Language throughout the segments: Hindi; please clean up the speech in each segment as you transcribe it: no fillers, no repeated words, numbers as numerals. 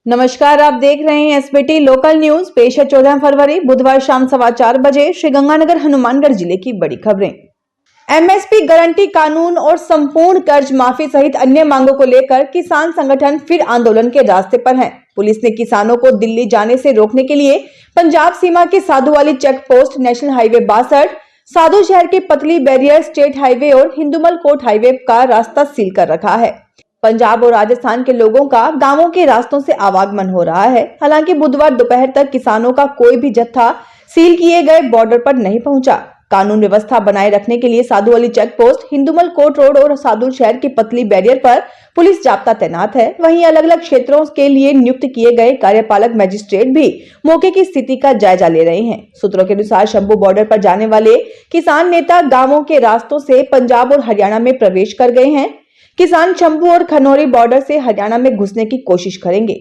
नमस्कार, आप देख रहे हैं एसबीटी लोकल न्यूज। पेश है 14 फरवरी बुधवार शाम 4:15 बजे श्रीगंगानगर हनुमानगढ़ जिले की बड़ी खबरें। एमएसपी गारंटी कानून और संपूर्ण कर्ज माफी सहित अन्य मांगों को लेकर किसान संगठन फिर आंदोलन के रास्ते पर हैं। पुलिस ने किसानों को दिल्ली जाने से रोकने के लिए पंजाब सीमा के Sadhuwali check post, national highway 62, साधु शहर के पतली बैरियर, स्टेट हाईवे और हिंदुमल कोट हाईवे का रास्ता सील कर रखा है। पंजाब और राजस्थान के लोगों का गांवों के रास्तों से आवागमन हो रहा है। हालांकि बुधवार दोपहर तक किसानों का कोई भी जत्था सील किए गए बॉर्डर पर नहीं पहुंचा। कानून व्यवस्था बनाए रखने के लिए Sadhuwali check post, Hindumalkot road और साधु शहर की पतली बैरियर पर पुलिस जाब्ता तैनात है। वहीं अलग अलग क्षेत्रों के लिए नियुक्त किए गए कार्यपालक मजिस्ट्रेट भी मौके की स्थिति का जायजा ले रहे हैं। सूत्रों के अनुसार शंभू बॉर्डर पर जाने वाले किसान नेता गांवों के रास्तों से पंजाब और हरियाणा में प्रवेश कर गए हैं। किसान शंभू और खनौरी बॉर्डर से हरियाणा में घुसने की कोशिश करेंगे।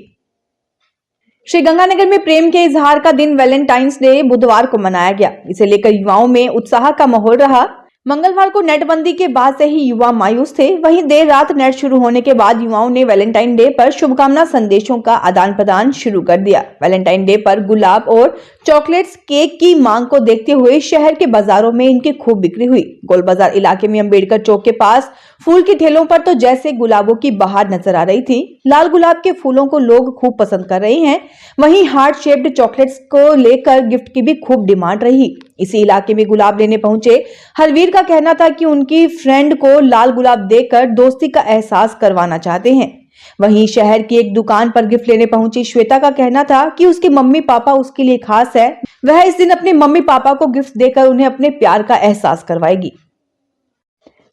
श्रीगंगानगर में प्रेम के इजहार का दिन वैलेंटाइंस डे बुधवार को मनाया गया। इसे लेकर युवाओं में उत्साह का माहौल रहा। मंगलवार को नेटबंदी के बाद से ही युवा मायूस थे। वहीं देर रात नेट शुरू होने के बाद युवाओं ने वैलेंटाइन डे पर शुभकामना संदेशों का आदान प्रदान शुरू कर दिया। वैलेंटाइन डे पर गुलाब और चॉकलेट्स, केक की मांग को देखते हुए शहर के बाजारों में इनकी खूब बिक्री हुई। गोल बाजार इलाके में अंबेडकर चौक के पास फूल की ठेलों पर तो जैसे गुलाबों की बहार नजर आ रही थी। लाल गुलाब के फूलों को लोग खूब पसंद कर रहे हैं। वहीं हार्ट शेप्ड चॉकलेट्स को लेकर गिफ्ट की भी खूब डिमांड रही। इसी इलाके में गुलाब लेने पहुंचे हरवीर का कहना था कि उनकी फ्रेंड को लाल गुलाब देकर दोस्ती का एहसास करवाना चाहते हैं। वहीं शहर की एक दुकान पर गिफ्ट लेने पहुंची श्वेता का कहना था कि उसके मम्मी पापा उसके लिए खास है। वह इस दिन अपने मम्मी पापा को गिफ्ट देकर उन्हें अपने प्यार का एहसास करवाएगी।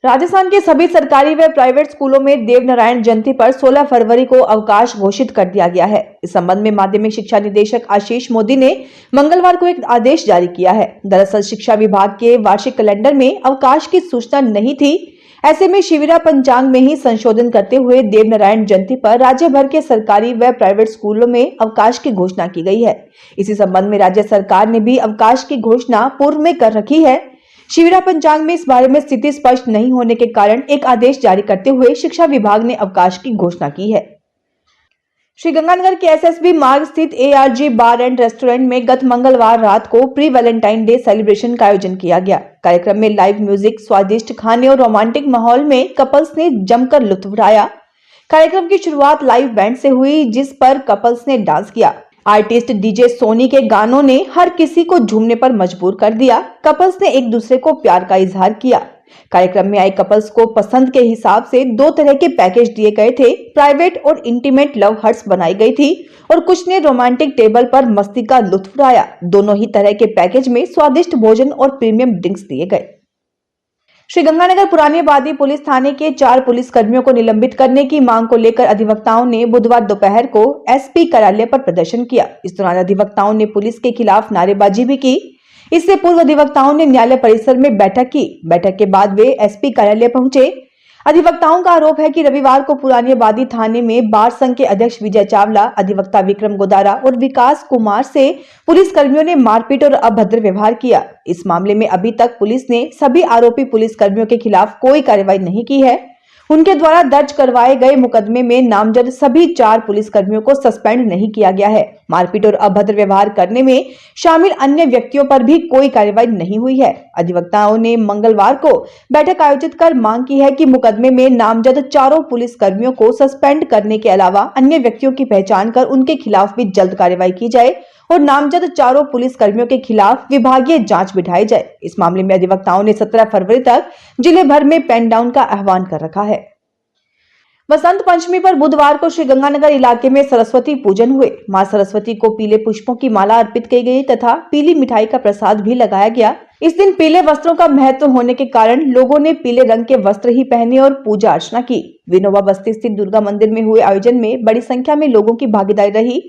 राजस्थान के सभी सरकारी व प्राइवेट स्कूलों में देवनारायण जयंती पर 16 फरवरी को अवकाश घोषित कर दिया गया है। इस संबंध में माध्यमिक शिक्षा निदेशक आशीष मोदी ने मंगलवार को एक आदेश जारी किया है। दरअसल शिक्षा विभाग के वार्षिक कैलेंडर में अवकाश की सूचना नहीं थी। ऐसे में शिविरा पंचांग में ही संशोधन करते हुए देवनारायण जयंती पर राज्य भर के सरकारी व प्राइवेट स्कूलों में अवकाश की घोषणा की गई है। इसी संबंध में राज्य सरकार ने भी अवकाश की घोषणा पूर्व में कर रखी है। शिविरा पंचांग में इस बारे में स्थिति स्पष्ट नहीं होने के कारण एक आदेश जारी करते हुए शिक्षा विभाग ने अवकाश की घोषणा की है। श्रीगंगानगर के एसएसबी मार्ग स्थित एआरजी बार एंड रेस्टोरेंट में गत मंगलवार रात को प्री वैलेंटाइन डे सेलिब्रेशन का आयोजन किया गया। कार्यक्रम में लाइव म्यूजिक, स्वादिष्ट खाने और रोमांटिक माहौल में कपल्स ने जमकर लुत्फ उठाया। कार्यक्रम की शुरुआत लाइव बैंड से हुई, जिस पर कपल्स ने डांस किया। आर्टिस्ट डीजे सोनी के गानों ने हर किसी को झूमने पर मजबूर कर दिया। कपल्स ने एक दूसरे को प्यार का इजहार किया। कार्यक्रम में आए कपल्स को पसंद के हिसाब से 2 तरह के पैकेज दिए गए थे। प्राइवेट और इंटीमेट लव हट्स बनाई गई थी और कुछ ने रोमांटिक टेबल पर मस्ती का लुत्फ उठाया। दोनों ही तरह के पैकेज में स्वादिष्ट भोजन और प्रीमियम ड्रिंक्स दिए गए। श्रीगंगानगर पुरानी आबादी पुलिस थाने के 4 पुलिस कर्मियों को निलंबित करने की मांग को लेकर अधिवक्ताओं ने बुधवार दोपहर को एसपी कार्यालय पर प्रदर्शन किया। इस दौरान अधिवक्ताओं ने पुलिस के खिलाफ नारेबाजी भी की। इससे पूर्व अधिवक्ताओं ने न्यायालय परिसर में बैठक की। बैठक के बाद वे एसपी कार्यालय पहुंचे। अधिवक्ताओं का आरोप है कि रविवार को पुरानी आबादी थाने में बार संघ के अध्यक्ष विजय चावला, अधिवक्ता विक्रम गोदारा और विकास कुमार से पुलिस कर्मियों ने मारपीट और अभद्र व्यवहार किया। इस मामले में अभी तक पुलिस ने सभी आरोपी पुलिस कर्मियों के खिलाफ कोई कार्रवाई नहीं की है। उनके द्वारा दर्ज करवाए गए मुकदमे में नामजद सभी 4 पुलिस कर्मियों को सस्पेंड नहीं किया गया है। मारपीट और अभद्र व्यवहार करने में शामिल अन्य व्यक्तियों पर भी कोई कार्रवाई नहीं हुई है। अधिवक्ताओं ने मंगलवार को बैठक आयोजित कर मांग की है कि मुकदमे में नामजद 4 पुलिस कर्मियों को सस्पेंड करने के अलावा अन्य व्यक्तियों की पहचान कर उनके खिलाफ भी जल्द कार्रवाई की जाए और नामजद 4 पुलिस कर्मियों के खिलाफ विभागीय जांच बिठाई जाए। इस मामले में अधिवक्ताओं ने 17 फरवरी तक जिले भर में पेन डाउन का आह्वान कर रखा है। वसंत पंचमी पर बुधवार को श्रीगंगानगर इलाके में सरस्वती पूजन हुए। मां सरस्वती को पीले पुष्पों की माला अर्पित की गई तथा पीली मिठाई का प्रसाद भी लगाया गया। इस दिन पीले वस्त्रों का महत्व होने के कारण लोगों ने पीले रंग के वस्त्र ही पहने और पूजा अर्चना की। विनोबा बस्ती स्थित दुर्गा मंदिर में हुए आयोजन में बड़ी संख्या में लोगों की भागीदारी रही।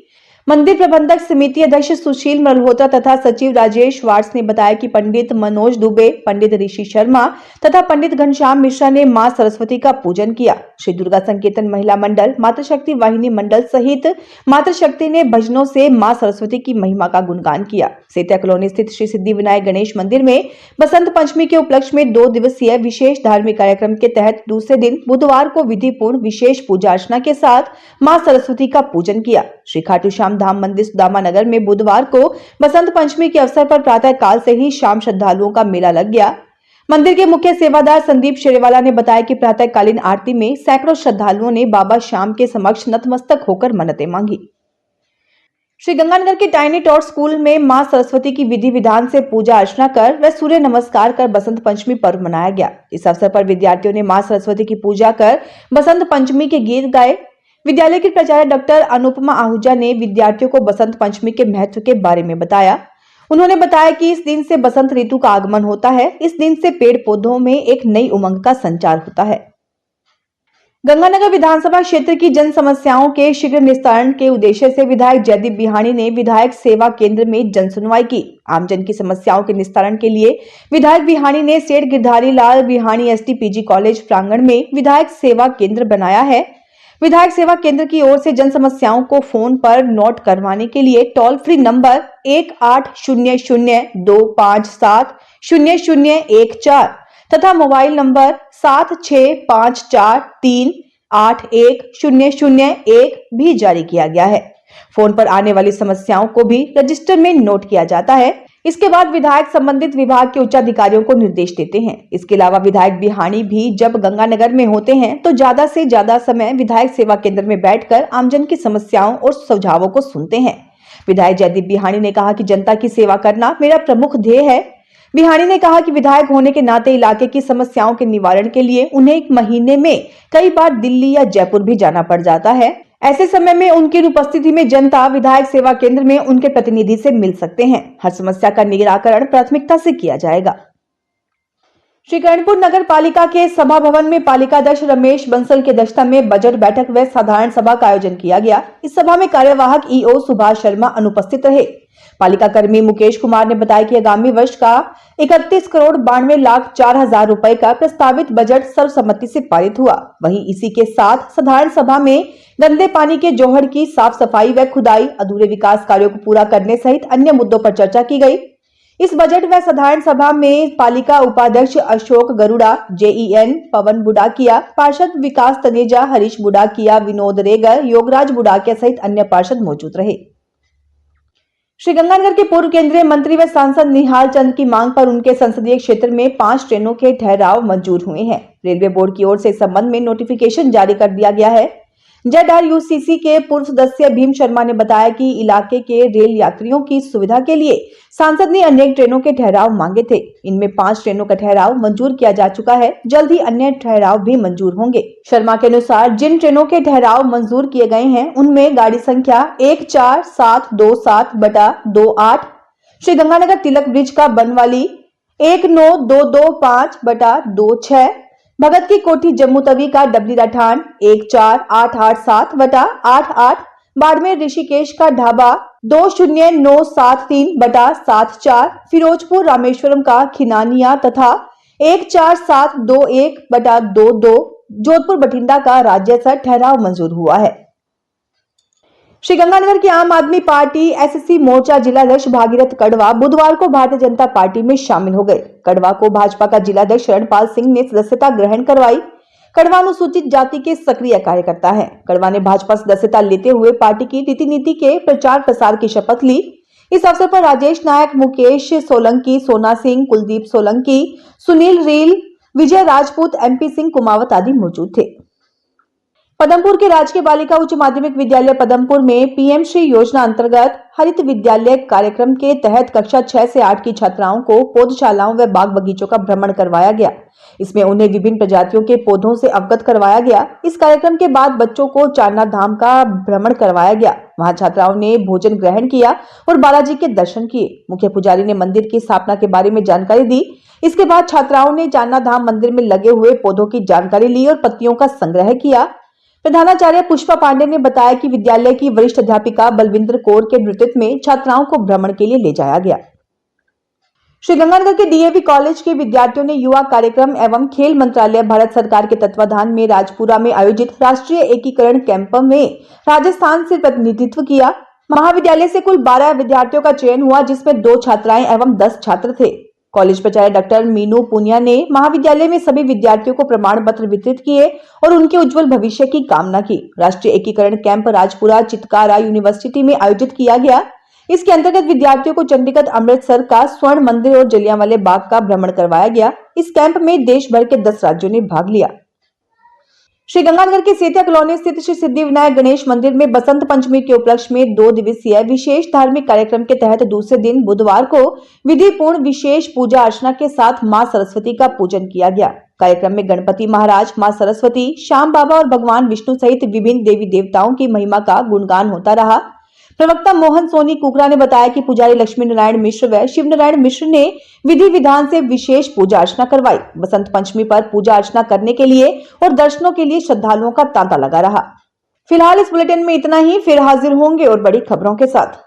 मंदिर प्रबंधक समिति अध्यक्ष सुशील मल्होत्रा तथा सचिव राजेश वार्स ने बताया कि पंडित मनोज दुबे, पंडित ऋषि शर्मा तथा पंडित घनश्याम मिश्रा ने मां सरस्वती का पूजन किया। श्री दुर्गा संकीर्तन महिला मंडल, मातृशक्ति वाहिनी मंडल सहित मातृशक्ति ने भजनों से मां सरस्वती की महिमा का गुणगान किया। सेतिया कॉलोनी स्थित श्री सिद्धि विनायक गणेश मंदिर में बसंत पंचमी के उपलक्ष्य में 2 दिवसीय विशेष धार्मिक कार्यक्रम के तहत दूसरे दिन बुधवार को विधिपूर्ण विशेष पूजा अर्चना के साथ मां सरस्वती का पूजन किया। श्री खाटू श्याम धाम मंदिर सुदामा नगर में बुधवार को बसंत पंचमी के अवसर पर प्रातः काल से ही शाम श्रद्धालुओं का मेला लग गया। मंदिर के मुख्य सेवादार संदीप शेरेवाला ने बताया कि प्रातःकालीन आरती में सैकड़ों श्रद्धालुओं ने बाबा श्याम के समक्ष नतमस्तक होकर मन्नतें मांगी। श्री गंगानगर के टाइनी टॉट स्कूल में मां सरस्वती की विधि विधान से पूजा अर्चना कर व सूर्य नमस्कार कर बसंत पंचमी पर्व मनाया गया। इस अवसर पर विद्यार्थियों ने मां सरस्वती की पूजा कर बसंत पंचमी के गीत गाए। विद्यालय की प्राचार्य डॉक्टर अनुपमा आहूजा ने विद्यार्थियों को बसंत पंचमी के महत्व के बारे में बताया। उन्होंने बताया कि इस दिन से बसंत ऋतु का आगमन होता है। इस दिन से पेड़ पौधों में एक नई उमंग का संचार होता है। गंगानगर विधानसभा क्षेत्र की जन समस्याओं के शीघ्र निस्तारण के उद्देश्य से विधायक जयदीप बिहानी ने विधायक सेवा केंद्र में जन सुनवाई की। आमजन की समस्याओं के निस्तारण के लिए विधायक बिहानी ने सेठ गिरधारी लाल बिहानी एसटी पीजी कॉलेज प्रांगण में विधायक सेवा केंद्र बनाया है। विधायक सेवा केंद्र की ओर से जन समस्याओं को फोन पर नोट करवाने के लिए टोल फ्री नंबर 180025700014 तथा मोबाइल नंबर 7654381001 भी जारी किया गया है। फोन पर आने वाली समस्याओं को भी रजिस्टर में नोट किया जाता है। इसके बाद विधायक संबंधित विभाग के उच्चाधिकारियों को निर्देश देते हैं। इसके अलावा विधायक बिहानी भी जब गंगानगर में होते हैं तो ज्यादा से ज्यादा समय विधायक सेवा केंद्र में बैठकर आमजन की समस्याओं और सुझावों को सुनते हैं। विधायक जयदीप बिहानी ने कहा कि जनता की सेवा करना मेरा प्रमुख ध्येय है। बिहानी ने कहा कि विधायक होने के नाते इलाके की समस्याओं के निवारण के लिए उन्हें एक महीने में कई बार दिल्ली या जयपुर भी जाना पड़ जाता है। ऐसे समय में उनकी उपस्थिति में जनता विधायक सेवा केंद्र में उनके प्रतिनिधि से मिल सकते हैं। हर समस्या का निराकरण प्राथमिकता से किया जाएगा। श्री कर्णपुर नगर पालिका के सभा भवन में पालिका अध्यक्ष रमेश बंसल की अध्यक्षता में बजट बैठक व साधारण सभा का आयोजन किया गया। इस सभा में कार्यवाहक ईओ सुभाष शर्मा अनुपस्थित रहे। पालिका कर्मी मुकेश कुमार ने बताया कि आगामी वर्ष का 31,92,04,000 रुपए का प्रस्तावित बजट सर्वसम्मति से पारित हुआ। वहीं इसी के साथ साधारण सभा में गंदे पानी के जोहड़ की साफ सफाई व खुदाई, अधूरे विकास कार्यों को पूरा करने सहित अन्य मुद्दों पर चर्चा की गई। इस बजट व साधारण सभा में पालिका उपाध्यक्ष अशोक गरुड़ा, जेईएन पवन बुडाकिया, पार्षद विकास तनेजा, हरीश बुडाकिया, विनोद रेगर, योगराज बुडाकिया सहित अन्य पार्षद मौजूद रहे। श्री गंगानगर के पूर्व केंद्रीय मंत्री व सांसद निहाल चंद की मांग पर उनके संसदीय क्षेत्र में 5 ट्रेनों के ठहराव मंजूर हुए हैं। रेलवे बोर्ड की ओर से इस संबंध में नोटिफिकेशन जारी कर दिया गया है। ZRUCC के पूर्व सदस्य भीम शर्मा ने बताया कि इलाके के रेल यात्रियों की सुविधा के लिए सांसद ने अनेक ट्रेनों के ठहराव मांगे थे। इनमें 5 ट्रेनों का ठहराव मंजूर किया जा चुका है। जल्द ही अन्य ठहराव भी मंजूर होंगे। शर्मा के अनुसार जिन ट्रेनों के ठहराव मंजूर किए गए हैं उनमें गाड़ी संख्या 14727/28, श्री गंगानगर तिलक ब्रिज का बनवाली 19225/26, भगत की कोठी जम्मू तवी का डबली राठान 14887/88, बाड़मेर ऋषिकेश का ढाबा 20973/74, फिरोजपुर रामेश्वरम का खिनानिया तथा 14721/22, जोधपुर बठिंडा का राज्यसर ठहराव मंजूर हुआ है। श्री गंगानगर की आम आदमी पार्टी एससी मोर्चा जिलाध्यक्ष भागीरथ कड़वा बुधवार को भारतीय जनता पार्टी में शामिल हो गए। कड़वा को भाजपा का जिलाध्यक्ष रणपाल सिंह ने सदस्यता ग्रहण करवाई। कड़वा अनुसूचित जाति के सक्रिय कार्यकर्ता हैं। कड़वा ने भाजपा सदस्यता लेते हुए पार्टी की रीति नीति के प्रचार प्रसार की शपथ ली। इस अवसर पर राजेश नायक, मुकेश सोलंकी, सोना सिंह, कुलदीप सोलंकी, सुनील रील, विजय राजपूत, MP सिंह कुमावत आदि मौजूद थे। पदमपुर के राजकीय बालिका उच्च माध्यमिक विद्यालय पदमपुर में PM श्री योजना अंतर्गत हरित विद्यालय कार्यक्रम के तहत कक्षा 6 से 8 की छात्राओं को पौधशालाओं व बाग बगीचों का भ्रमण करवाया गया। इसमें उन्हें विभिन्न प्रजातियों के पौधों से अवगत करवाया गया। इस कार्यक्रम के बाद बच्चों को चारनाथ धाम का भ्रमण करवाया गया। वहां छात्राओं ने भोजन ग्रहण किया और बालाजी के दर्शन किए। मुख्य पुजारी ने मंदिर की स्थापना के बारे में जानकारी दी। इसके बाद छात्राओं ने चारनाथ धाम मंदिर में लगे हुए पौधों की जानकारी ली और पत्तियों का संग्रह किया। प्रधानाचार्य पुष्पा पांडे ने बताया कि विद्यालय की वरिष्ठ अध्यापिका बलविंदर कौर के नेतृत्व में छात्राओं को भ्रमण के लिए ले जाया गया। श्रीगंगानगर के डीएवी कॉलेज के विद्यार्थियों ने युवा कार्यक्रम एवं खेल मंत्रालय भारत सरकार के तत्वाधान में राजपुरा में आयोजित राष्ट्रीय एकीकरण कैंप में राजस्थान से प्रतिनिधित्व किया। महाविद्यालय से कुल 12 विद्यार्थियों का चयन हुआ, जिसमें 2 छात्राएं एवं 10 छात्र थे। कॉलेज प्राचार्य डॉक्टर मीनू पुनिया ने महाविद्यालय में सभी विद्यार्थियों को प्रमाण पत्र वितरित किए और उनके उज्जवल भविष्य की कामना की। राष्ट्रीय एकीकरण कैंप राजपुरा चितकारा यूनिवर्सिटी में आयोजित किया गया। इसके अंतर्गत विद्यार्थियों को चंडीगढ़, अमृतसर का स्वर्ण मंदिर और जलियांवाले बाग का भ्रमण करवाया गया। इस कैंप में देश भर के 10 राज्यों ने भाग लिया। श्रीगंगानगर के सेतिया कॉलोनी स्थित श्री सिद्धि विनायक गणेश मंदिर में बसंत पंचमी के उपलक्ष्य में 2 दिवसीय विशेष धार्मिक कार्यक्रम के तहत दूसरे दिन बुधवार को विधिपूर्ण विशेष पूजा अर्चना के साथ मां सरस्वती का पूजन किया गया। कार्यक्रम में गणपति महाराज, मां सरस्वती, श्याम बाबा और भगवान विष्णु सहित विभिन्न देवी देवताओं की महिमा का गुणगान होता रहा। प्रवक्ता मोहन सोनी कुकरा ने बताया कि पुजारी लक्ष्मी नारायण मिश्र व शिव नारायण मिश्र ने विधि विधान से विशेष पूजा अर्चना करवाई। बसंत पंचमी पर पूजा अर्चना करने के लिए और दर्शनों के लिए श्रद्धालुओं का तांता लगा रहा। फिलहाल इस बुलेटिन में इतना ही। फिर हाजिर होंगे और बड़ी खबरों के साथ।